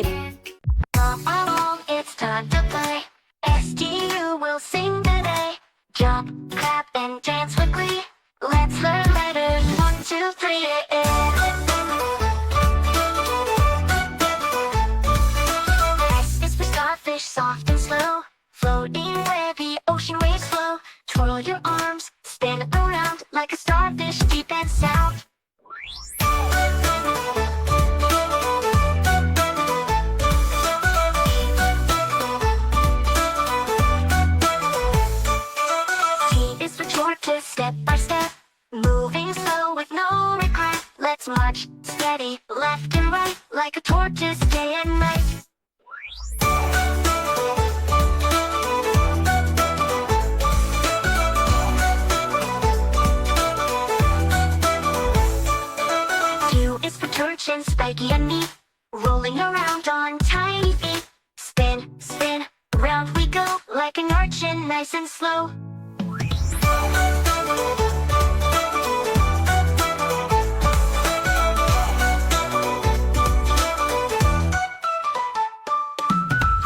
time. Come along, it's time to play. STU will sing today. Jump, clap, and dance with glee. Let's learn letters, 1, 2, 3. S is for starfish, soft and slow, floating where the ocean waves flow. Twirl your arms, spin around like a starfish, deep and sound. T is for tortoise, step by step, moving slow with no regret. Let's march steady, left and right, like a tortoise day and night. Q is for Urchin, spiky and neat, rolling around on tiny feet. Spin, spin, round we go, like an urchin, nice and slow.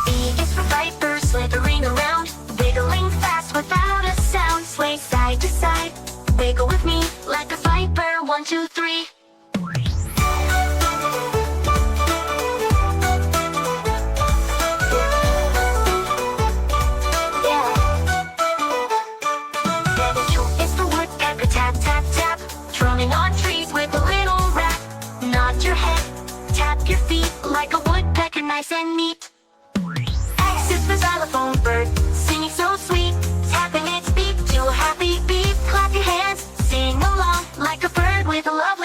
V is for viper, slithering around, wiggling fast without a sound. Sway side to side, wiggle with me, like a viper, 1, 2, 3. Tap, tap, tap, drumming on trees with a little rap. Nod your head, tap your feet like a woodpecker, nice and neat. X is for xylophone bird, singing so sweet, tapping its beak to a happy beat. Clap your hands, sing along like a bird with a lovely